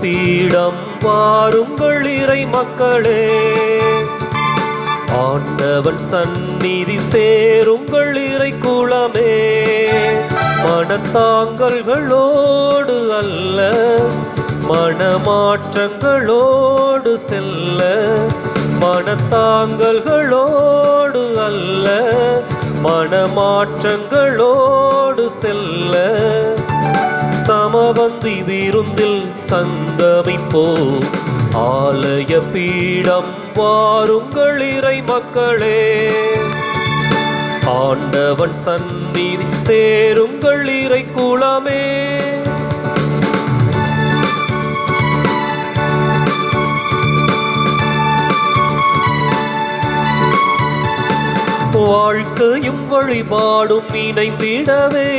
பீடம் வாருங்கள் இறை மக்களே, ஆண்டவன் சந்நிதி சேருங்கள் இறை குலமே. மனத்தாங்கல்களோடு அல்ல, மனமாற்றங்களோடு செல்ல, மனத்தாங்கல்களோடு அல்ல, மனமாற்றங்களோடு செல்ல, சமபந்தி விருந்தில் சங்கமிப்போ, ஆலய பீடம் வாருங்கள் இறை மக்களே, ஆண்டவன் சந்நிதி சேருங்கள் இறை குலமே. வாழ்க்கையும் வழிபாடும் இணைந்திடவே,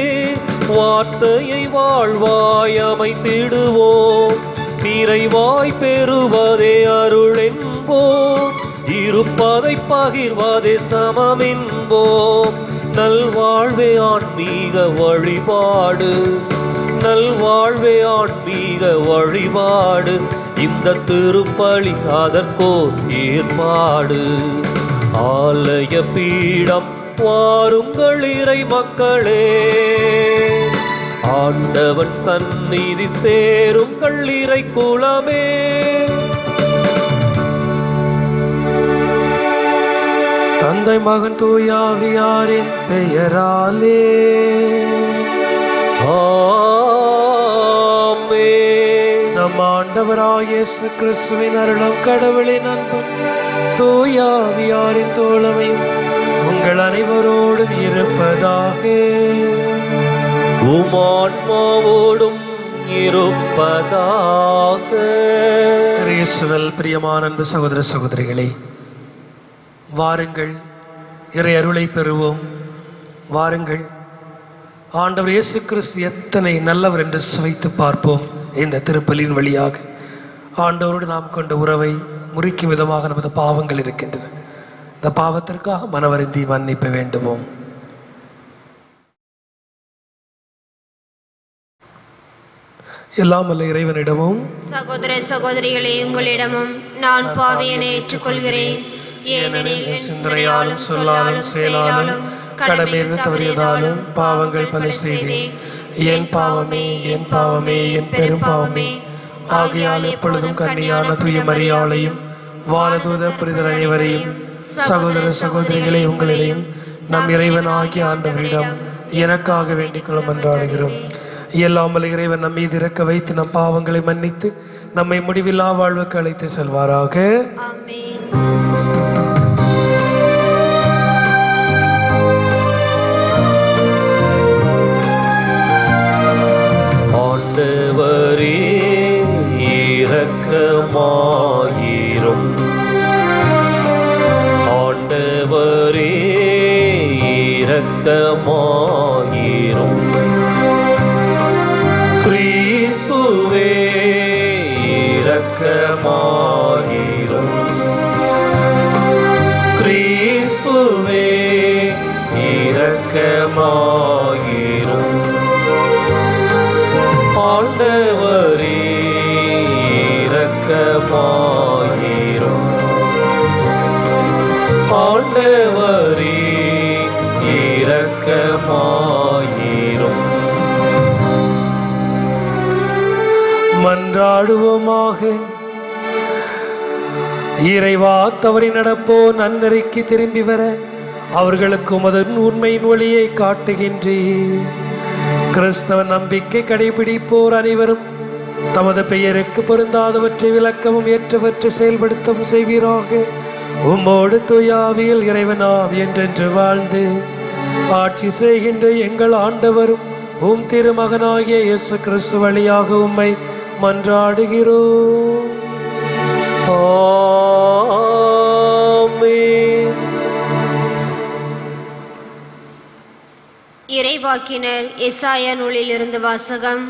வார்த்தையை வாழ்வாய் அமைத்திடுவோம், நிறைவாய் பெறுவதே அருள் என்போம், இருப்பதை பகிர்வதே சமம் என்போம். நல்வாழ்வே ஆன்மீக வழிபாடு, நல்வாழ்வே ஆன்மீக வழிபாடு, இந்த திருப்பலி அதற்கோர் ஏற்பாடு. ஆலய பீடம் வாருங்கள் இறை மக்களே, ஆண்டவன் சந்நிதி சேருங்கள் இறை குலமே. தந்தை மகன் தூயாவியாரின் பெயராலே ஆமென். நம் ஆண்டவராகிய இயேசு கிறிஸ்துவின் அருளும் கடவுளின் அன்பும் தூயாவியாரின் தோழமையும் உங்கள் அனைவரோடும் இருப்பதாக. உமான்மாவோடும் இருப்பதாக. இயேசுவில் பிரியமான அன்பு சகோதர சகோதரிகளே, வாருங்கள் இறை அருளை பெறுவோம். வாருங்கள் ஆண்டவர் இயேசு கிறிஸ்து எத்தனை நல்லவர் என்று சுவைத்து பார்ப்போம். இந்த திருப்பலியின் வழியாக ஆண்டவரோடு நாம் கொண்ட உறவை முறிக்கும் விதமாக நமது பாவங்கள் இருக்கின்றன. இந்த பாவத்திற்காக மனவருந்தி மன்னிப்பு வேண்டுவோம். எல்லாம் வல்ல இறைவனிடமும் சகோதர சகோதரிகளே உங்களிடமும் நான் பாவியனை ஏற்றுக்கொள்கிறேன். ஏனெனில் என் சிந்தனையாலும் சொல்லாலும் செயலாலும் கடமையிலிருந்து தவறியதாலும் பாவங்கள் பல செய்தேன். என் பாவமே என் பாவமே என் பெரும் பாவமே. ஆகையால் எப்பொழுதும் கன்னியான தூய மரியாளையும் வானதூத புனிதர் அனைவரையும் சகோதர சகோதரிகளை உங்களையும் நம் இறைவனாகிய ஆண்டவரிடம் எனக்காக வேண்டிக் கொள்ள மன்றாடுகிறோம். இயலாமல் இறைவன் நம் மீது இறக்க வைத்து நம் பாவங்களை மன்னித்து நம்மை முடிவில்லா வாழ்வுக்கு அழைத்து செல்வாராக. ஆண்டவரே இரக்கமாயிரும், ஆண்டவரே இரக்கமாயிரும். கிறிஸ்துவே இரக்கமாயிரும், கிறிஸ்துவே இரக்கமாயிரும். ஆண்டவரே இரக்கமாயிரும், ஆண்டவரே இரக்கமாயிரும். மன்றாடுவோமாக. இறைவா, தவறி நடப்போ நன்னறிக்கு திரும்பி வர அவர்களுக்கு உமது உண்மையின் ஒளியை காட்டுகின்றீர். கிறிஸ்தவ நம்பிக்கை கடைபிடிப்போர் அனைவரும் தமது பெயருக்கு பொருந்தாதவற்றை விளக்கவும் ஏற்றவற்றை செயல்படுத்தவும் செய்வீராக. உம்மோடு தூயாவியில் இறைவனாம் என்றென்று வாழ்ந்து ஆட்சி செய்கின்ற எங்கள் ஆண்டவரும் உம் திருமகனாகிய இயேசு கிறிஸ்து வழியாக உம்மை மன்றாடுகிறோம். ஆமென். இறைவாக்கினர் எசாயா நூலிலிருந்து வாசகம்.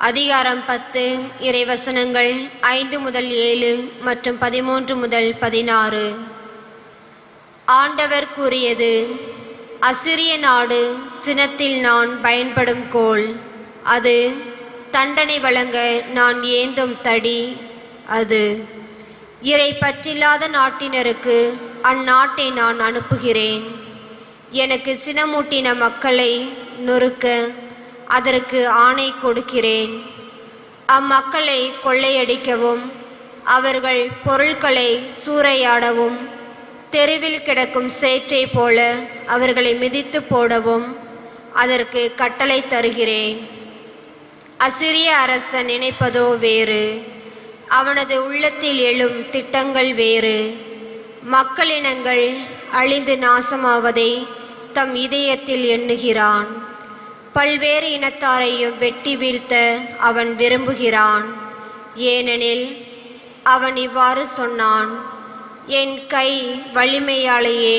அதிகாரம் 10, இறைவசனங்கள் 5 முதல் 7 மற்றும் 13 முதல் 16. ஆண்டவர் கூறியது: அசிரிய நாடு சினத்தில் நான் பயன்படும் கோல். அது தண்டனை வழங்க நான் ஏந்தும் தடி அது. இறை பற்றில்லாத நாட்டினருக்கு அந்நாட்டை நான் அனுப்புகிறேன். எனக்கு சினமூட்டின மக்களை நொறுக்க அதற்கு ஆணை கொடுக்கிறேன். அம்மக்களை கொள்ளையடிக்கவும் அவர்கள் பொருட்களை சூறையாடவும் தெருவில் கிடக்கும் சேற்றை போல அவர்களை மிதித்து போடவும் அதற்கு கட்டளை தருகிறேன். அசிரிய அரசன் நினைப்பதோ வேறு, அவனது உள்ளத்தில் எழும் திட்டங்கள் வேறு. மக்களினங்கள் அழிந்து நாசமாவதை தம் இதயத்தில் எண்ணுகிறான். பல்வேறு இனத்தாரையும் வெட்டி வீழ்த்த அவன் விரும்புகிறான். ஏனெனில் அவன் இவ்வாறு சொன்னான், என் கை வலிமையாலேயே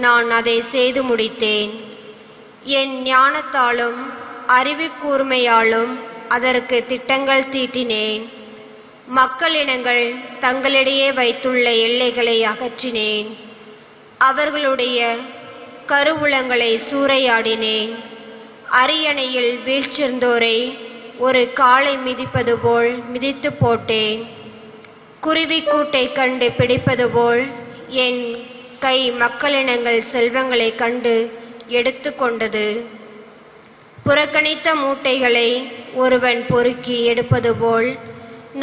நான் அதை செய்து முடித்தேன். என் ஞானத்தாலும் அறிவு கூர்மையாலும் அதற்கு திட்டங்கள் தீட்டினேன். மக்களினங்கள் தங்களிடையே வைத்துள்ள எல்லைகளை அகற்றினேன். அவர்களுடைய கருவூலங்களை சூறையாடினேன். அரியணையில் வீழ்ச்சிருந்தோரை ஒரு காளை மிதிப்பது போல் மிதித்து போட்டேன். குருவிக்கூட்டை கண்டு பிடிப்பது போல் என் கை மக்களினங்கள் செல்வங்களை கண்டு எடுத்து கொண்டது. புறக்கணித்த மூட்டைகளை ஒருவன் பொறுக்கி எடுப்பது போல்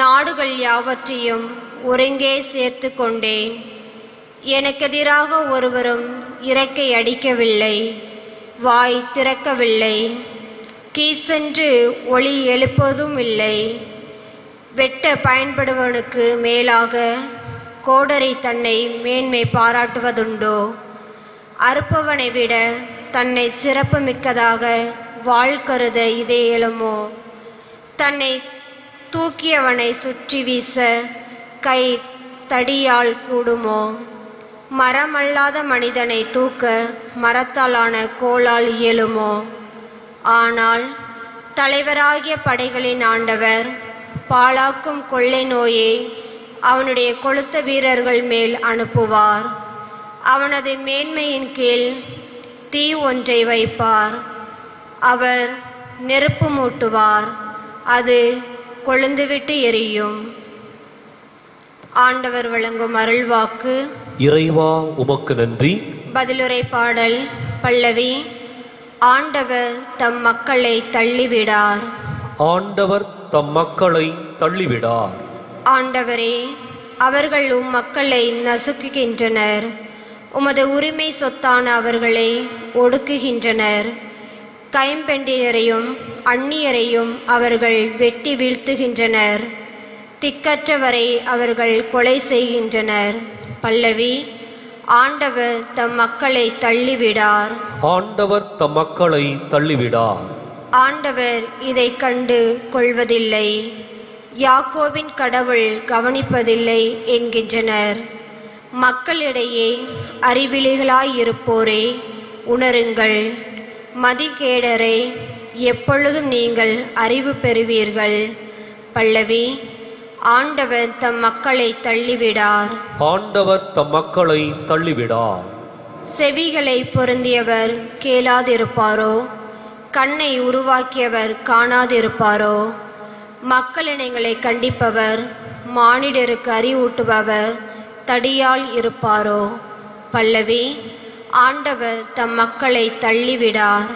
நாடுகள் யாவற்றையும் ஒருங்கே சேர்த்து கொண்டேன். எனக்கெதிராக ஒருவரும் இறக்கை அடிக்கவில்லை, வாய் திறக்கவில்லை, கீசென்று ஒளி எழுப்பதும் இல்லை. வெட்ட பயன்படுவனுக்கு மேலாக கோடரி தன்னை மேன்மை பாராட்டுவதுண்டோ? அறுப்பவனை விட தன்னை சிறப்பு மிக்கதாக வாழ் கருத இதே இயலுமோ? தன்னை தூக்கியவனை சுற்றி வீச கை தடியால் கூடுமோ? மரமல்லாத மனிதனை தூக்க மரத்தாலான கோலால் இயலுமோ? ஆனால் தலைவராகிய படைகளின் ஆண்டவர் பாழாக்கும் கொள்ளை நோயை அவனுடைய கொழுத்த வீரர்கள் மேல் அனுப்புவார். அவனது மேன்மையின் கீழ் தீ ஒன்றை வைப்பார். அவர் நெருப்பு மூட்டுவார், அது கொழுந்துவிட்டு எரியும். ஆண்டவர் வழங்கும் அருள்வாக்கு. இறைவா உமக்கு நன்றி. பதிலுரை பாடல் பல்லவி. ஆண்டவர் தம் மக்களை தள்ளிவிடார். ஆண்டவர் தம் மக்களை தள்ளிவிடார். ஆண்டவரே, அவர்கள் உம் மக்களை நசுக்குகின்றனர். உமது உரிமை சொத்தான அவர்களை ஒடுக்குகின்றனர். கைம்பெண்டினரையும் அந்நியரையும் அவர்கள் வெட்டி வீழ்த்துகின்றனர். திக்கற்றவரை அவர்கள் கொலை செய்கின்றனர். பல்லவி. ஆண்டவர் தம் மக்களை தள்ளிவிடார். ஆண்டவர் தம் மக்களை தள்ளிவிடார். ஆண்டவர் இதை கண்டு கொள்வதில்லை, யாக்கோபின் கடவுள் கவனிப்பதில்லை என்கின்றனர். மக்களிடையே அறிவிலிகளாயிருப்போரே உணருங்கள். மதிகேடரை எப்பொழுதும் நீங்கள் அறிவு பெறுவீர்கள். பல்லவி. ஆண்டவர் தம் மக்களை தள்ளிவிடார். ஆண்டவர் தம் மக்களை தள்ளிவிடார். செவிகளை பொருந்தியவர் கேளாதிருப்பாரோ? கண்ணை உருவாக்கியவர் காணாதிருப்பாரோ? மக்களினங்களை கண்டிப்பவர் மானிடருக்கு அறிவூட்டுபவர் தடியால் இருப்பாரோ? பல்லவி. ஆண்டவர் தம் மக்களை தள்ளிவிடார்.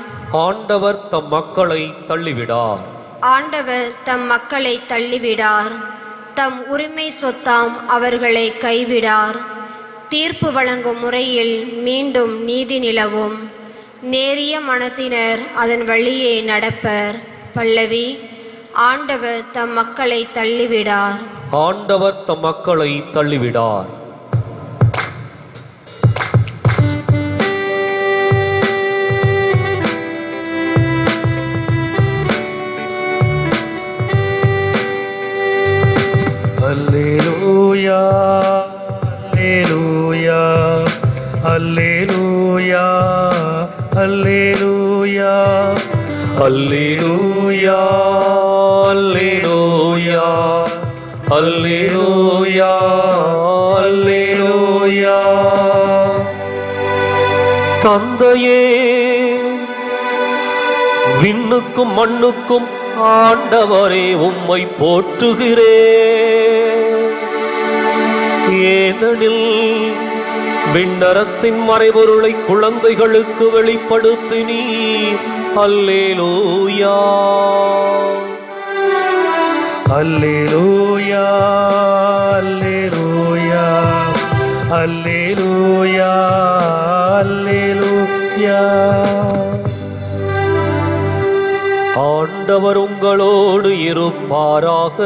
ஆண்டவர் தம் மக்களை தள்ளிவிடார். ஆண்டவர் தம் மக்களை தள்ளிவிடார். தம் உரிமை சொத்தாம் அவர்களை கைவிடார். தீர்ப்பு வழங்கும் முறையில் மீண்டும் நீதி நிலவும். நேரிய மனத்தினர் அதன் வழியே நடப்பர். பல்லவி. ஆண்டவர் தம் மக்களை தள்ளிவிடார். ஆண்டவர் தம் மக்களை தள்ளிவிடார். அல்லேலூயா, அல்லேலூயா, அல்லேலூயா, அல்லேலூயா, அல்லேலூயா, அல்லேலூயா, அல்லேலூயா, அல்லேலூயா. தந்தையே, விண்ணுக்கும் மண்ணுக்கும் ஆண்டவரே உம்மை போற்றுகிறேன். ஏனெனில் விண்ணரசின் மறைபொருளை குழந்தைகளுக்கு வெளிப்படுத்தினீர். அல்லேலூயா அல்லேலூயா அல்லேலூயா அல்லேலூயா அல்லேலூயா. ஆண்டவர் உங்களோடு இருப்பாராக.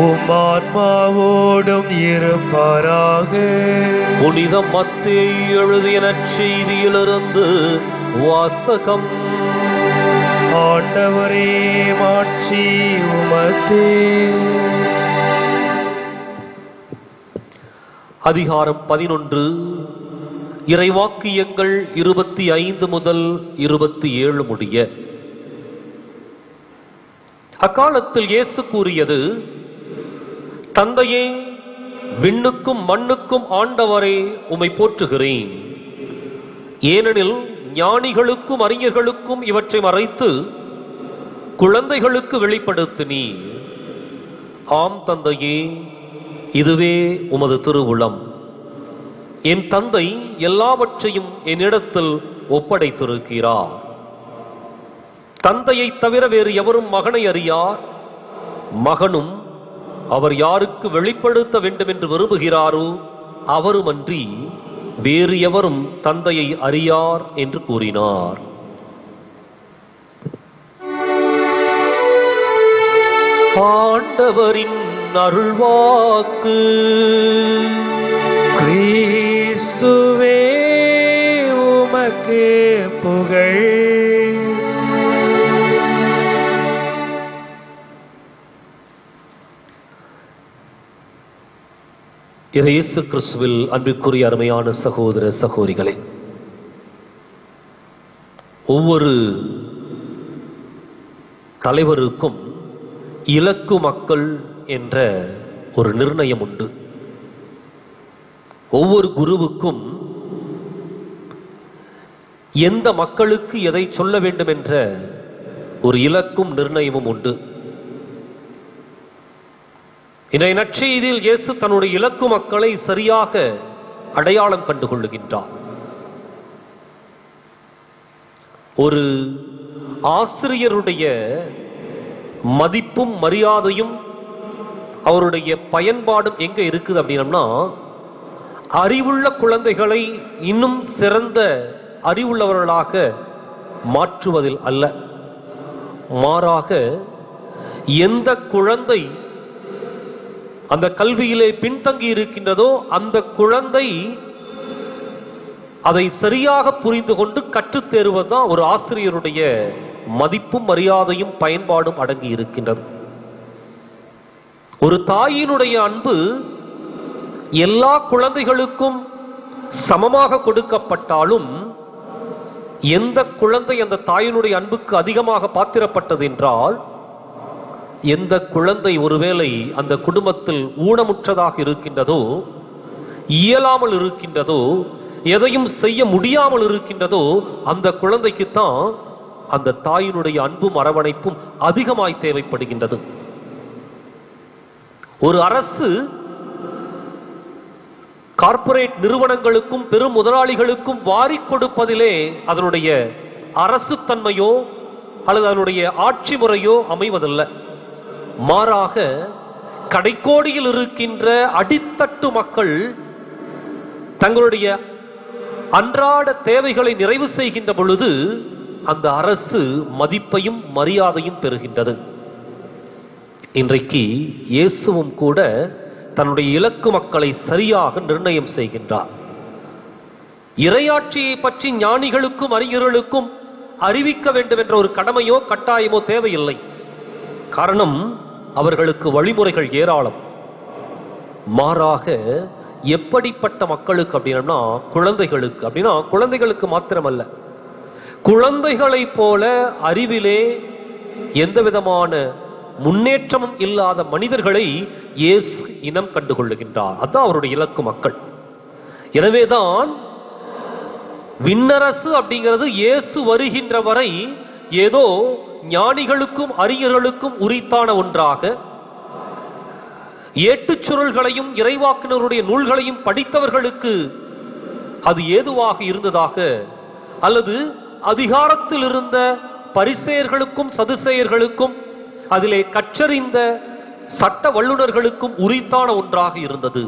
உம் ஆன்மாவோடும் இருப்பாராக. புனித மத்தேயு எழுதிய நற்செய்தியிலிருந்து வாசகம். ஆண்டவரே மாட்சி உமக்கே. அதிகாரம் 11. இறைவாக்கியங்கள் 25 முதல் 27 முடிய. அக்காலத்தில் இயேசு கூறியது, தந்தையே, விண்ணுக்கும் மண்ணுக்கும் ஆண்டவரே உம்மை போற்றுகிறேன். ஏனெனில் ஞானிகளுக்கும் அறிஞர்களுக்கும் இவற்றை மறைத்து குழந்தைகளுக்கு வெளிப்படுத்தினீர். ஆம் தந்தையே, இதுவே உமது திருவுளம். என் தந்தை எல்லாவற்றையும் என்னிடத்தில் ஒப்படைத்திருக்கிறார். தந்தையை தவிர வேறு எவரும் மகனை அறியார். மகனும் அவர் யாருக்கு வெளிப்படுத்த வேண்டும் என்று விரும்புகிறாரோ அவருமன்றி வேறு எவரும் தந்தையை அறியார் என்று கூறினார். ஆண்டவரின் அருள்வாக்கு. கிறிஸ்துவே உமக்கு புகழ். இயேசு கிறிஸ்துவில் அன்பிற்குரிய அருமையான சகோதர சகோதரிகளே, ஒவ்வொரு தலைவருக்கும் இலக்கு மக்கள் என்ற ஒரு நிர்ணயம் உண்டு. ஒவ்வொரு குருவுக்கும் எந்த மக்களுக்கு எதை சொல்ல வேண்டும் என்ற ஒரு இலக்கும் நிர்ணயமும் உண்டு. இன்றைய நற்செய்தியில் இயேசு தன்னுடைய இலக்கு மக்களை சரியாக அடையாளம் கண்டுகொள்ளுகின்றார். ஒரு ஆசிரியருடைய மதிப்பும் மரியாதையும் அவருடைய பயன்பாடும் எங்க இருக்குது அப்படின்னா, அறிவுள்ள குழந்தைகளை இன்னும் சிறந்த அறிவுள்ளவர்களாக மாற்றுவதில் அல்ல, மாறாக எந்த குழந்தை அந்த கல்வியிலே பின்தங்கி இருக்கின்றதோ அந்த குழந்தை அதை சரியாக புரிந்து கொண்டு கற்றுத் தேர்வதுதான் ஒரு ஆசிரியருடைய மதிப்பும் மரியாதையும் பயன்பாடும் அடங்கி இருக்கின்றது. ஒரு தாயினுடைய அன்பு எல்லா குழந்தைகளுக்கும் சமமாக கொடுக்கப்பட்டாலும் எந்த குழந்தை அந்த தாயினுடைய அன்புக்கு அதிகமாக பாத்திரப்பட்டது என்றால், எந்த குழந்தை ஒருவேளை அந்த குடும்பத்தில் ஊனமுற்றதாக இருக்கின்றதோ, இயலாமல் இருக்கின்றதோ, எதையும் செய்ய முடியாமல் இருக்கின்றதோ, அந்த குழந்தைக்குத்தான் அந்த தாயினுடைய அன்பும் அரவணைப்பும் அதிகமாய் தேவைப்படுகின்றது. ஒரு அரசு கார்ப்பரேட் நிறுவனங்களுக்கும் பெரும் முதலாளிகளுக்கும் வாரி கொடுப்பதிலே அதனுடைய அரசு தன்மையோ அல்லது அதனுடைய ஆட்சி முறையோ அமைவதில்லை. மாறாக கடைக்கோடியில் இருக்கின்ற அடித்தட்டு மக்கள் தங்களுடைய அன்றாட தேவைகளை நிறைவு செய்கின்ற பொழுது அந்த அரசு மதிப்பையும் மரியாதையும் பெறுகின்றது. இன்றைக்கு இயேசுவும் கூட தன்னுடைய இலக்கு மக்களை சரியாக நிர்ணயம் செய்கின்றார். இறையாட்சியை பற்றி ஞானிகளுக்கும் அறிஞர்களுக்கும் அறிவிக்க வேண்டும் என்ற ஒரு கடமையோ கட்டாயமோ தேவையில்லை. காரணம், அவர்களுக்கு வழிமுறைகள் ஏராளம். மாறாக எப்படிப்பட்ட மக்களுக்கு அப்படின்னா, குழந்தைகளுக்கு அப்படின்னா, குழந்தைகளுக்கு மாத்திரமல்ல, குழந்தைகளை போல அறிவிலே எந்த விதமான முன்னேற்றமும் இல்லாத மனிதர்களை இயேசு இனம் கண்டுகொள்ளுகின்றார். அதுதான் அவருடைய இலக்கு மக்கள். எனவேதான் விண்ணரசு அப்படிங்கிறது இயேசு வருகின்ற வரை ஏதோ ஞானிகளுக்கும் அறிஞர்களுக்கும் உரித்தான ஒன்றாக, ஏட்டுச் சுருள்களையும் இறைவாக்கினருடைய நூல்களையும் படித்தவர்களுக்கு அது ஏதுவாக இருந்ததாக, அல்லது அதிகாரத்தில் இருந்த பரிசேயர்களுக்கும் சதுசேயர்களுக்கும் அதிலே கற்றறிந்த சட்ட வல்லுநர்களுக்கும் உரித்தான ஒன்றாக இருந்தது.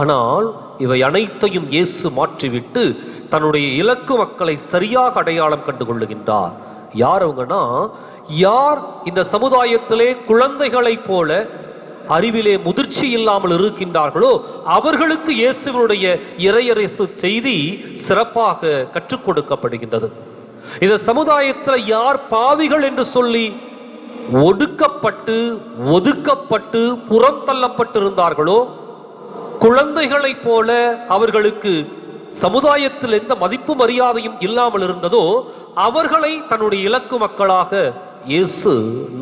ஆனால் இவை அனைத்தையும் இயேசு மாற்றிவிட்டு தன்னுடைய இலக்கு மக்களை சரியாக அடையாளம் கண்டு கொள்ளுகின்றார். யார் அவங்கன்னா, யார் இந்த சமுதாயத்திலே குழந்தைகளைப் போல அறிவிலே முதிர்ச்சி இல்லாமல் இருக்கின்றார்களோ அவர்களுக்கு இயேசுவினுடைய இறையரசு செய்தி சிறப்பாக கற்றுக் கொடுக்கப்படுகின்றது. இந்த சமுதாயத்தில் யார் பாவிகள் என்று சொல்லி ஒடுக்கப்பட்டு ஒதுக்கப்பட்டு புறம் தள்ளப்பட்டிருந்தார்களோ, குழந்தைகளைப் போல அவர்களுக்கு சமுதாயத்தில் எந்த மதிப்பு மரியாதையும் இல்லாமல் இருந்ததோ அவர்களை தன்னுடைய இலக்கு மக்களாக இயேசு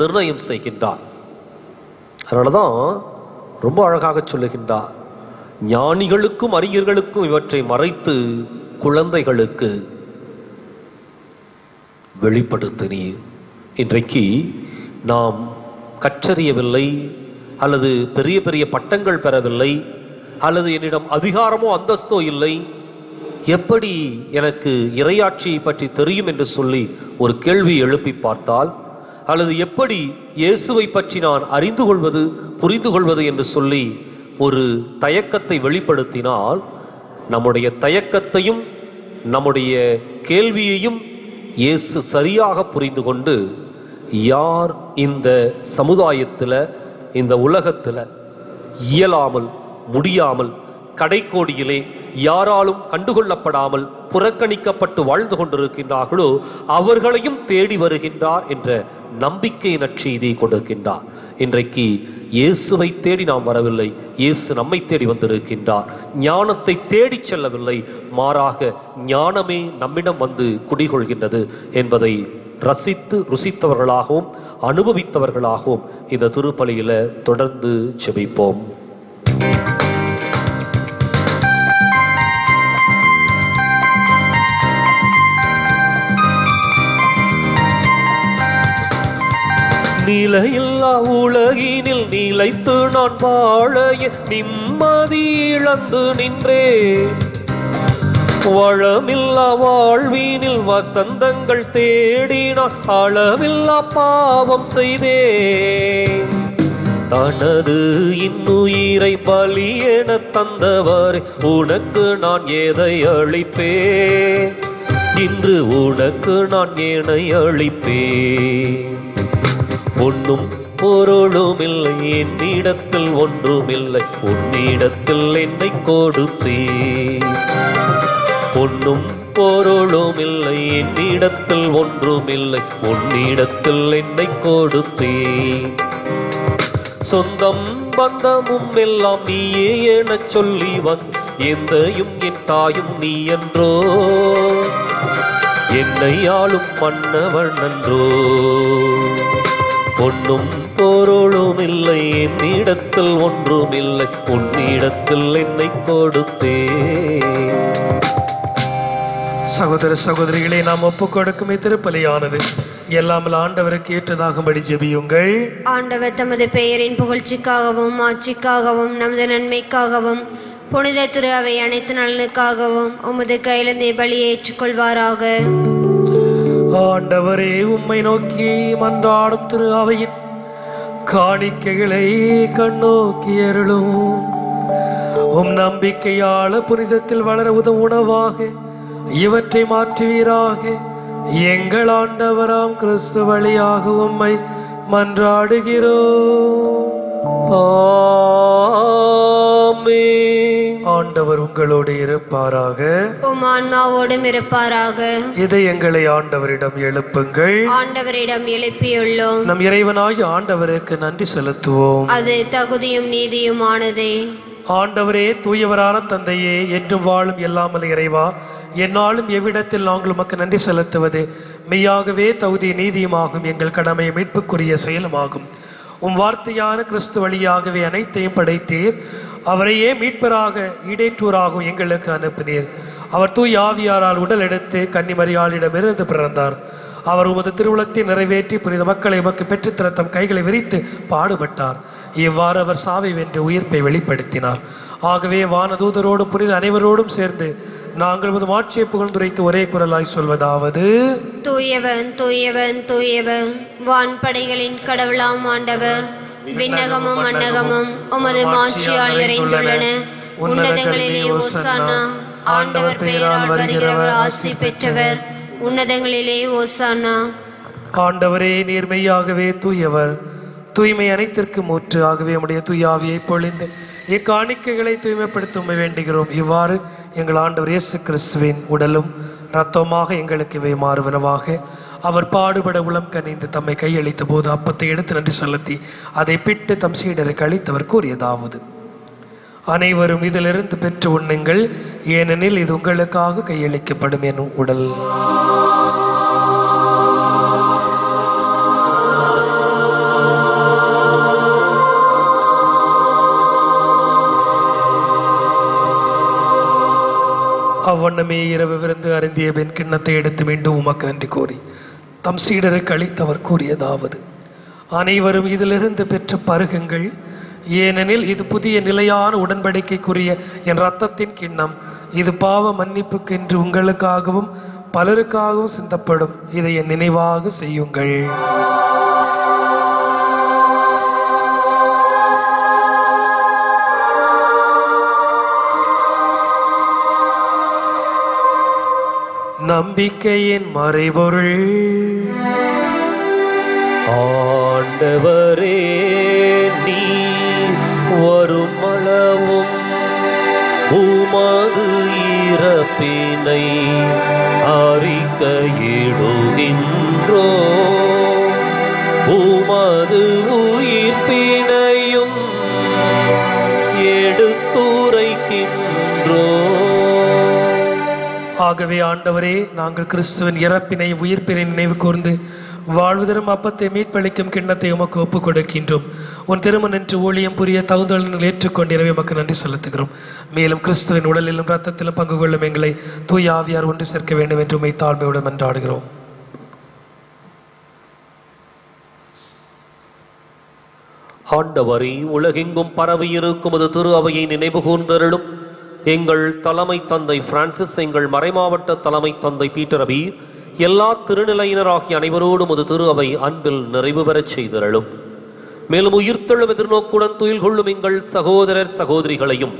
நிர்ணயம் செய்கின்றார். அதனாலதான் ரொம்ப அழகாக சொல்லுகின்றார், ஞானிகளுக்கும் அறிஞர்களுக்கும் இவற்றை மறைத்து குழந்தைகளுக்கு வெளிப்படுத்தினீர். இன்றைக்கு நாம் கற்றறியவில்லை, அல்லது பெரிய பெரிய பட்டங்கள் பெறவில்லை, அல்லது என்னிடம் அதிகாரமோ அந்தஸ்தோ இல்லை, எப்படி எனக்கு இறையாட்சியை பற்றி தெரியும் என்று சொல்லி ஒரு கேள்வி எழுப்பி பார்த்தால், அல்லது எப்படி இயேசுவை பற்றி நான் அறிந்து கொள்வது புரிந்து கொள்வது என்று சொல்லி ஒரு தயக்கத்தை வெளிப்படுத்தினால், நம்முடைய தயக்கத்தையும் நம்முடைய கேள்வியையும் இயேசு சரியாக புரிந்து கொண்டு, யார் இந்த சமுதாயத்தில் இந்த உலகத்தில் இயலாமல் முடியாமல் கடைக்கோடியிலே யாராலும் கண்டுகொள்ளப்படாமல் புறக்கணிக்கப்பட்டு வாழ்ந்து கொண்டிருக்கின்றார்களோ அவர்களையும் தேடி வருகின்றார் என்ற நம்பிக்கை நற்செய்தியை கொடுக்கின்றார். இன்றைக்கு இயேசுவை தேடி நாம் வரவில்லை, இயேசு நம்மை தேடி வந்திருக்கின்றார். ஞானத்தை தேடி செல்லவில்லை, மாறாக ஞானமே நம்மிடம் வந்து குடிகொள்கின்றது என்பதை ரசித்து ருசித்தவர்களாகவும் அனுபவித்தவர்களாகவும் இந்த திருப்பலியில தொடர்ந்து ஜெபிப்போம். நிலையில்லா உலகினில் நிலைத்து நான் வாழ நிம்மதி இழந்து நின்றே, வளமில்லா வாழ்வினில் வசந்தங்கள் தேடி நான் அளவில்லா பாவம் செய்தே. தனது இன்னுயிரை பலி என தந்தவர் உனக்கு நான் எதை அளிப்பேன், இன்று உனக்கு நான் ஏனை அளிப்பேன். ஒன்றும் பொருளும் இல்லை என்னிடத்தில் ஒன்றுமில்லை, உன்னிடத்தில் என்னை கொடுத்தேன். ஒன்றும் பொருளும் இல்லை என்னிடத்தில் ஒன்றுமில்லை, உன்னிடத்தில் என்னை கொடுத்தேன். சொந்தம் பந்தமும் எல்லாம் நீயே என சொல்லி எந்தையும் என் தாயும் நீ என்றோ, என்னை ஆளும் மன்னவன் நன்றோ. பொன்னும் பொருளும் இல்லை என்னிடத்தில் ஒன்றுமில்லை, உன்னிடத்தில் என்னை கொடுத்தே. சகோதர சகோதரிகளை நாம் ஒப்புக் கொடுக்கும் திருப்பலியானது எல்லாம் ஆண்டவருக்கு ஏற்றதாகும்படி ஜெபியுங்கள். ஆண்டவர் தமது பெயரின் புகழ்ச்சிக்காகவும் ஆட்சிக்காகவும் நமது நன்மைக்காகவும் புனித திரு அவை அனைத்து நலனுக்காகவும் உமது கையிலிருந்தே பலியை ஏற்றுக்கொள்வாராக. ஆண்டவரே, உம்மை நோக்கி மன்றாடும் திரு அவையின் காணிக்கைகளை கண்ணோக்கி அருளும். உம் நம்பிக்கையாள புனிதத்தில் வளர உதவும் உணவாக இவற்றை மாற்றுவீராக. எங்கள் ஆண்டவராம் கிறிஸ்து வழியாக உம்மை மன்றாடுகிறோம். ஆண்டவர் உங்களோடு இருப்பாராக, உம் ஆன்மாவோடும் இருப்பாராக. இதயங்களை ஆண்டவரிடம் எழுப்புங்கள். ஆண்டவரிடம் எழுப்பியுள்ளோம். நம் இறைவனாகிய ஆண்டவருக்கு நன்றி செலுத்துவோம். அது தகுதியும் நீதியுமானதே. ஆண்டவரே, தூயவரான தந்தையே, என்றும் வாழும் எல்லாமல் இறைவா, என்னாலும் எவ்விடத்தில் நாங்கள் உமக்கு நன்றி செலுத்துவது மெய்யாகவே தகுதி நீதியுமாகும், எங்கள் கடமை மீட்புக்குரிய செயலுமாகும். உம் வார்த்தையான கிறிஸ்து வழியாகவே அனைத்தையும் படைத்தீர். அவரையே மீட்பராக ஈடேற்றூராகவும் எங்களுக்கு அனுப்பினீர். அவர் தூய் ஆவியாரால் உடல் எடுத்து கன்னிமரியாளிடமிருந்து பிறந்தார். அவர் உமது திருவுளத்தை நிறைவேற்றி புனித மக்களை உமக்கு பெற்றுத்தர தம் கைகளை விரித்து பாடுபட்டார். இவ்வாறு அவர் சாவை வென்று உயிர்ப்பை வெளிப்படுத்தினார். ஆகவே வானதூதரோடும் புனித அனைவரோடும் சேர்ந்து நாங்கள் உமது மாட்சியை புகழ்ந்துரைத்து ஒரே குரலாய் சொல்வதாவது: தூயவன் தூயவன் தூயவன், வான்படைகளின் கடவுளாம் ஆண்டவர். விண்ணகமும் மண்ணகமும் உமது மாட்சியால் நிறைந்துள்ளன. உன்னதங்களிலே ஓசானா. ஆண்டவர் பெயரால் வருகிறவர் ஆசி பெற்றவர். உன்னதங்களிலே ஓசானா. ஆண்டவரே, நீர் மெய்யாகவே தூயவர், தூய்மை அனைத்திற்கும் ஊற்று. ஆகவே உம்முடைய தூயாவியை பொழிந்து இக்காணிக்கைகளை தூய்மைப்படுத்த வேண்டுகிறோம். இவ்வாறு எங்கள் ஆண்டவர் இயேசு கிறிஸ்துவின் உடலும் இரத்தமாக எங்களுக்கு இவை மாறுவனவாக. அவர் பாடுபட உளம் கனிந்து தம்மை கையளித்த போது அப்பத்தை எடுத்து நன்றி செலுத்தி அதை பிட்டு தம் சீடருக்கு அளித்தவர் கூறியதாவது: அனைவரும் இதிலிருந்து பெற்று உண்ணுங்கள், ஏனெனில் இது உங்களுக்காக கையளிக்கப்படும் எனும் உடல். அவ்வண்ணமே இரவு விருந்து அருந்திய பின் கிண்ணத்தை எடுத்து மீண்டும் உமக்கு நன்றி கூறி தம் சீடருக்கு அளித்தவர் கூறியதாவது: அனைவரும் இதிலிருந்து பெற்று பருகுங்கள், ஏனெனில் இது புதிய நிலையான உடன்படிக்கைக்குரிய என் இரத்தத்தின் கிண்ணம். இது பாவ மன்னிப்புக்கு என்று உங்களுக்காகவும் பலருக்காகவும் சிந்தப்படும். இதை என் நினைவாக செய்யுங்கள். நம்பிக்கையின் மறைபொருள். ஆண்டவரே, நீ வரும் அளவும் உமது இறப்பினை அறிக்கையிடுகின்றோ, உமது உயிர்ப்பினையும் எடுத்துரைக்கின்றோ. ஆகவே ஆண்டவரே, நாங்கள் கிறிஸ்துவின் இறப்பினை உயிர்ப்பினை நினைவு கூர்ந்து வாழ்வு தரும் அப்பத்தை மீட்பளிக்கும் கிண்ணத்தை உமக்கு ஒப்புக் கொடுக்கின்றோம். உன் திருமணன்று ஊழியம் புரிய தகுந்தொழில் ஏற்றுக்கொண்டு எனவே உமக்கு நன்றி செலுத்துகிறோம். மேலும் கிறிஸ்துவின் உடலிலும் இரத்தத்திலும் பங்கு கொள்ளும் எங்களை தூய ஆவியார் ஒன்று சேர்க்க வேண்டும் என்று உம்மை தாழ்மையுடன் மன்றாடுகிறோம். ஆண்டவரே, உலகெங்கும் பரவி இருக்கும் அது திரு அவையை நினைவு கூர்ந்தருளும். எங்கள் தலைமை தந்தை பிரான்சிஸ், எங்கள் மறைமாவட்ட தலைமை தந்தை பீட்டர் அபீர், எல்லா திருநிலையினராகிய அனைவரோடும் அது திரு அவை அன்பில் நிறைவு பெறச் செய்தருளும். மேலும் உயிர்த்தெழும் எதிர்நோக்குடன் துயில் கொள்ளும் எங்கள் சகோதரர் சகோதரிகளையும்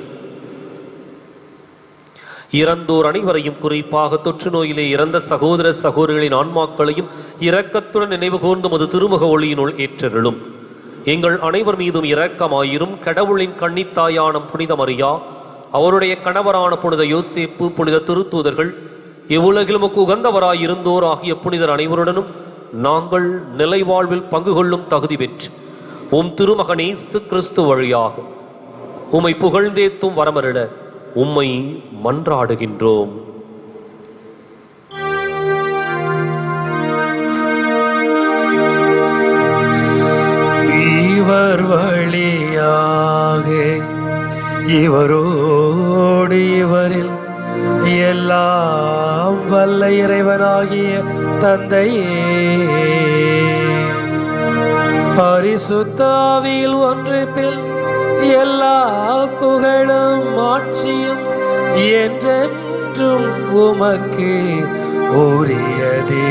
இறந்தோர் அனைவரையும், குறிப்பாக தொற்று நோயிலே இறந்த சகோதர சகோதரிகளின் ஆன்மாக்களையும் இரக்கத்துடன் நினைவு கூர்ந்தும் அது திருமுக ஒளியினுள் ஏற்றருளும். எங்கள் அனைவர் மீதும் இரக்கமாயிரும். கடவுளின் கன்னித்தாயான புனித மரியா, அவருடைய கணவரான புனித யோசேப்பு, புனித திருத்தூதர்கள், இவ்வுலகிலும் உகந்தவராய் இருந்தோர் ஆகிய புனிதர் அனைவருடனும் நாங்கள் நிலை வாழ்வில் பங்கு கொள்ளும் தகுதி பெற்று உம் திருமகன் இயேசு கிறிஸ்து வழியாக உம்மை புகழ்ந்தேத்தும் வரமருள உம்மை மன்றாடுகின்றோம். இவர் வழியாக இவரோடு இவரில் எல்லாம் வல்ல இறைவனாகிய தந்தையே, பரிசுத்த ஆவியில் ஒன்றிப்பில் எல்லா புகழும் ஆட்சியும் என்றென்றும் உமக்கு உரியதே.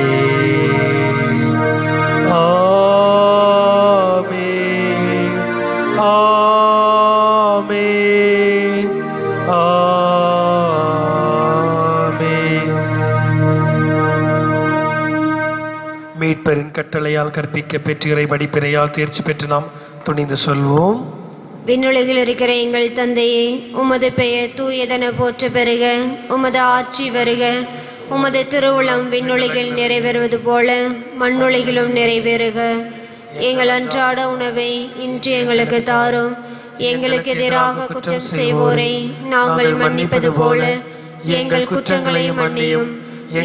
ஆமென், ஆமென், ஆமென். மீட்பரின் கட்டளையால் கற்பிக்க பெற்று இறை படிப்பினையால் தேர்ச்சி பெற்று நாம் துணிந்து சொல்வோம். விண்ணுலகில் இருக்கிற எங்கள் தந்தையே, உமது பெயர் தூயதென போற்ற பெறுக. உமது ஆட்சி வருக. உமது திருவுளம் விண்ணுலகில் நிறைவேறுவது போல மண்ணுலகிலும் நிறைவேறுக. எங்கள் அன்றாட உணவை இன்று எங்களுக்கு தாரும். எங்களுக்கு எதிராக குற்றம் செய்வோரை நாங்கள் மன்னிப்பது போல எங்கள் குற்றங்களை மன்னியும்.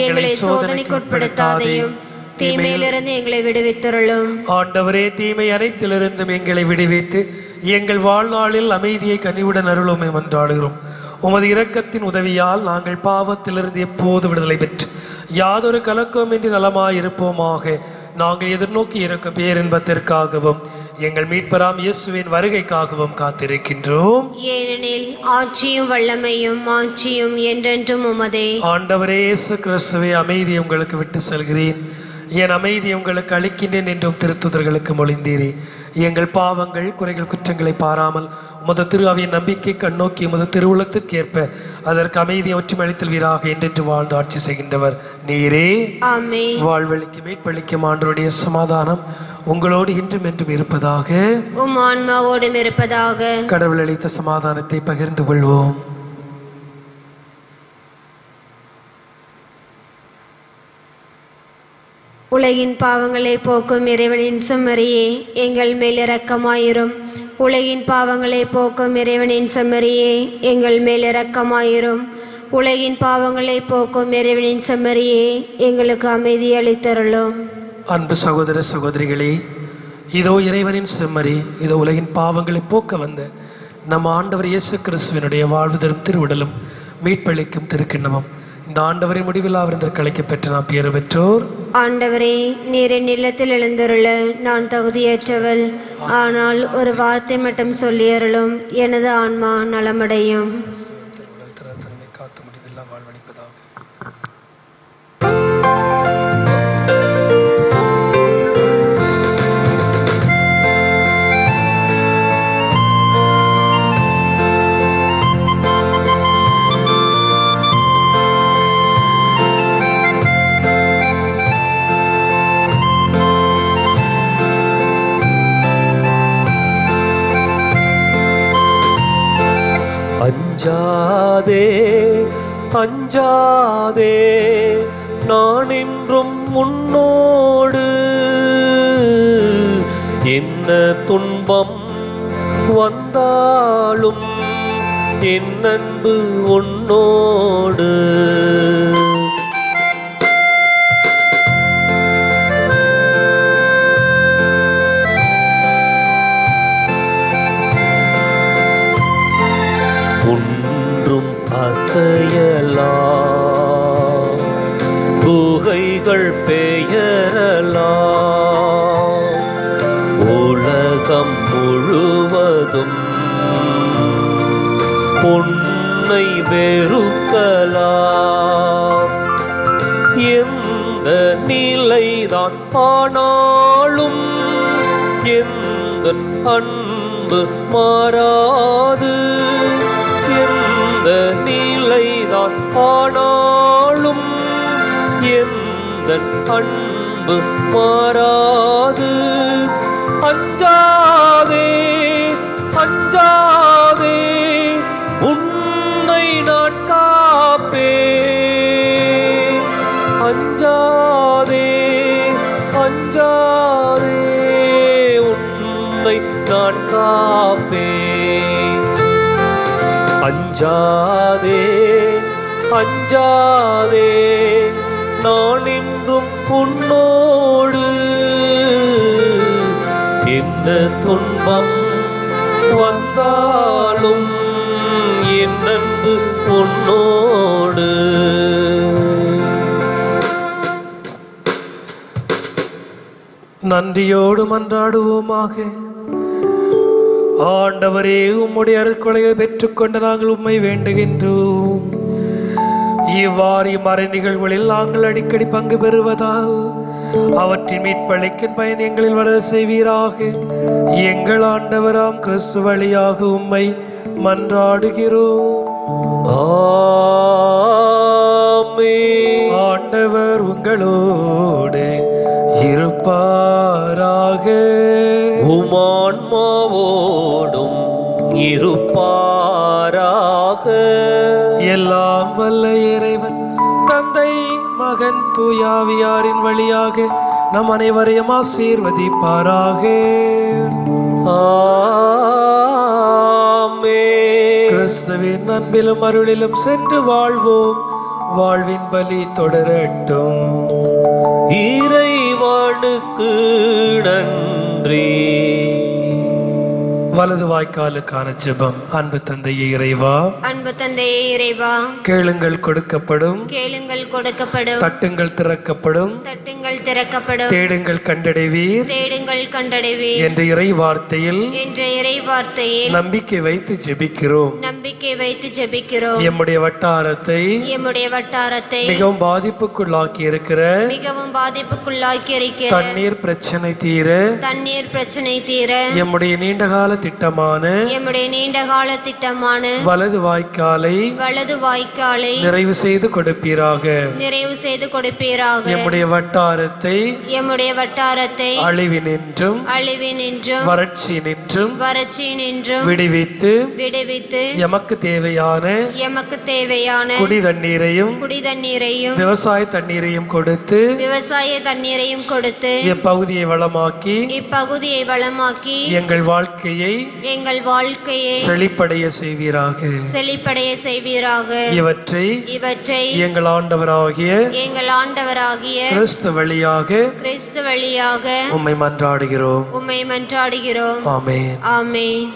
எங்களை சோதனைக்குட்படுத்தாதையும் தீமையிலிருந்து எங்களை விடுவித்தருளும். ஆண்டவரே, தீமை அனைத்திலிருந்தும் எங்களை விடுவித்து எங்கள் வாழ்நாளில் அமைதியை கனிவுடன் அருளும் என்றாடுகிறோம். உமது இரக்கத்தின் உதவியால் நாங்கள் பாவத்திலிருந்து எப்போது விடுதலை பெற்று யாதொரு கலக்கமின்றி நலமாயிருப்போமாக. நாங்கள் எதிர்நோக்கி இருக்கும் பேரின்பத்திற்காகவும் எங்கள் மீட்பராம் இயேசுவின் வருகைக்காகவும் காத்திருக்கின்றோம். ஏனெனில் ஆட்சியும் வல்லமையும் மாட்சியும் என்றென்றும் உமதே. ஆண்டவரே இயேசு கிறிஸ்துவே, அமைதியை உங்களுக்கு விட்டு செல்கிறேன், என் அமைதியை உங்களுக்கு அளிக்கின்றேன் என்றும் திருத்துதர்களுக்கு மொழிந்தீரே. எங்கள் பாவங்கள் குறைகள் குற்றங்களை பாராமல் உமது திருஆவியின் நம்பிக்கை கண்ணோக்கி உமது திருவுளத்திற்கேற்ப அதற்கு அமைதியை ஒற்றுமளித்தல் வீராக என்றென்று வாழ்ந்து ஆட்சி செய்கின்றவர் நீரே. ஆமென். வாழ்வழிக்கு மீட்பளிக்கும் ஆண்டவருடைய சமாதானம் உங்களோடு இன்றும் என்றும் இருப்பதாக. உம் ஆன்மாவோடும் இருப்பதாக. கடவுள் அளித்த சமாதானத்தை பகிர்ந்து கொள்வோம். உலகின் பாவங்களை போக்கும் இறைவனின் செம்மறியே, எங்கள் மேல் இரக்கமாயிரும். உலகின் பாவங்களை போக்கும் இறைவனின் செம்மறியே, எங்கள் மேல் இரக்கமாயிரும். உலகின் பாவங்களை போக்கும் இறைவனின் செம்மறியே, எங்களுக்கு அமைதி அளித்தருளும். அன்பு சகோதர சகோதரிகளே, இதோ இறைவனின் செம்மறி, இதோ உலகின் பாவங்களை போக்க வந்த நம் ஆண்டவர் இயேசு கிறிஸ்துவினுடைய வாழ்வு தரும் திருவுடலும் மீட்பளிக்கும் திருக்கிண்ணமும் இந்த ஆண்டவரின் முடிவில் அவரின் அழைக்க பெற்று நாம் பேறு பெற்றோர். ஆண்டவரே, நீர் என் இல்லத்தில் எழுந்தருள நான் தகுதியற்றவள். ஆனால் ஒரு வார்த்தை மட்டும் சொல்லியருளும், எனது ஆன்மா நலமடையும். காத்து முடிவெல்லாம் வாழ்வழிப்பதாக. அஞ்சாதே அஞ்சாதே, நான் என்றும் உன்னோடு. என்ன துன்பம் வந்தாலும் என் அன்பு உன்னோடு. ஒன்றும் அசையலாம், குகைகள் பெயரலாம், உலகம் முழுவதும் பொன்னை வெறுக்கலாம். எந்த நிலைதான் ஆனாலும் எந்த அன்பு மாறாது. எந்த நிலைதான் ஆனாலும் எந்த அன்பு மாறாது. அஞ்சாதே அஞ்சாதே, உன்னை நான் காப்பேன். அஞ்சாதே அஞ்சாதே, உன்னை நான் காப்பேன். அஞ்சாதே அஞ்சாதே, நான் என்றும் உன்னோடு. எந்த துன்பம் வந்தாலும் என் அன்பு உன்னோடு. நன்றியோடு மன்றாடுவோமாக. ஆண்டவரே, உம்முடைய அருட்கொடையை பெற்றுக்கொண்ட நாங்கள் உம்மை வேண்டுகின்றோம். இவ்வாறு மறை நிகழ்வுகளில் நாங்கள் அடிக்கடி பங்கு பெறுவதால் அவற்றின் மீட்பளிக்கும் பயன் எங்களில் வர செய்வீராக. எங்கள் ஆண்டவராம் கிறிஸ்து வழியாக உம்மை மன்றாடுகிறோம். ஆமென். ஆண்டவர் உங்களோடு இருப்பாராக. உமான்மாவோடும் இருப்பாராக. எல்லாம் வல்ல இறைவன் தந்தை மகன் தூயாவியாரின் வழியாக நம் அனைவரையும் ஆசீர்வதிப்பாராக. ஆமென். கிறிஸ்துவின் அன்பிலும் அருளிலும் சென்று வாழ்வோம். வாழ்வின் பலி தொடரட்டும். இறைவனுக்கு நன்றி. வலது வாய்க்காலுக்கான ஜெபம். அன்பு தந்தையே இறைவா, அன்பு தந்தையே இறைவா, கேளுங்கள் கொடுக்கப்படும், கேளுங்கள் கொடுக்கப்படும், தட்டுங்கள் திறக்கப்படும், தட்டுங்கள் திறக்கப்படும், தேடுங்கள் கண்டடைவீர் தேடுங்கள் கண்டடைவீர் என்ற இறை வார்த்தையில் என்ற இறை வார்த்தையில் நம்பிக்கை வைத்து ஜெபிக்கிறோம். நம்பிக்கை வைத்து ஜெபிக்கிறோம். எம்முடைய வட்டாரத்தை எம்முடைய வட்டாரத்தை மிகவும் பாதிப்புக்குள்ளாக்கி இருக்கிற மிகவும் பாதிப்புக்குள்ளாக்கி இருக்கிற தண்ணீர் பிரச்சனை தீர தண்ணீர் பிரச்சனை தீர எம்முடைய நீண்டகால திட்டமான எம்முடைய நீண்டகால திட்டமான வலது வாய்க்காலை வலது வாய்க்காலை நிறைவு செய்து கொடுப்பீராக. நிறைவு செய்து கொடுப்பீராக. எம்முடைய வட்டாரத்தை எம்முடைய வட்டாரத்தை அழிவினின்றும் அழிவினின்றும் வறட்சியினின்றும் வறட்சியினின்றும் விடுவித்து விடுவித்து எமக்கு தேவையான எமக்கு தேவையான குடி தண்ணீரையும் குடி தண்ணீரையும் விவசாய தண்ணீரையும் கொடுத்து விவசாய தண்ணீரையும் கொடுத்து இப்பகுதியை வளமாக்கி இப்பகுதியை வளமாக்கி எங்கள் வாழ்க்கையை எங்கள் வாழ்க்கையை செழிப்படைய செய்வீராக. செழிப்படைய செய்வீராக. இவற்றை இவற்றை எங்கள் ஆண்டவராகிய எங்கள் ஆண்டவராகிய கிறிஸ்து வழியாக கிறிஸ்து வழியாக உம்மை மன்றாடுகிறோம். உம்மை மன்றாடுகிறோம். ஆமென். ஆமென்.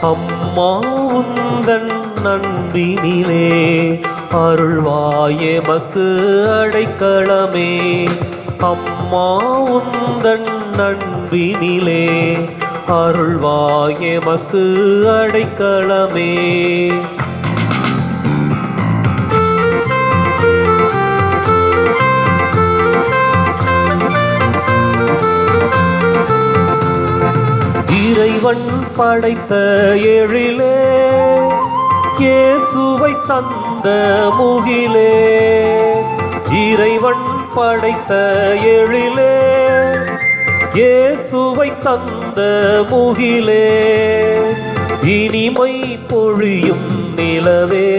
அம்மா உந்தன் நண்பினிலே அருள்வாயமக்கு அடைக்கலமே. அம்மா உந்தன் நண்பினிலே அருள்வாயமக்கு அடைக்கலமே. இறைவன் படைத்த எழிலே இயேசுவை தந்த முகிலே. இறைவன் படைத்த எழிலே இயேசுவை தந்த முகிலே. இனிமை பொழியும் நிலவே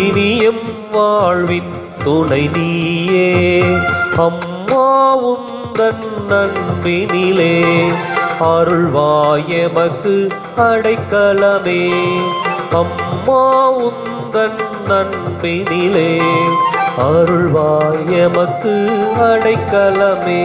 இனியும் வாழ்வின் துணை நீயே. அம்மா உந்தன் நண்பினிலே அருள்வாயமக்கு அடைக்கலமே. அம்மா உந்தன் நண்பினிலே அருள்வாயமக்கு அடைக்கலமே.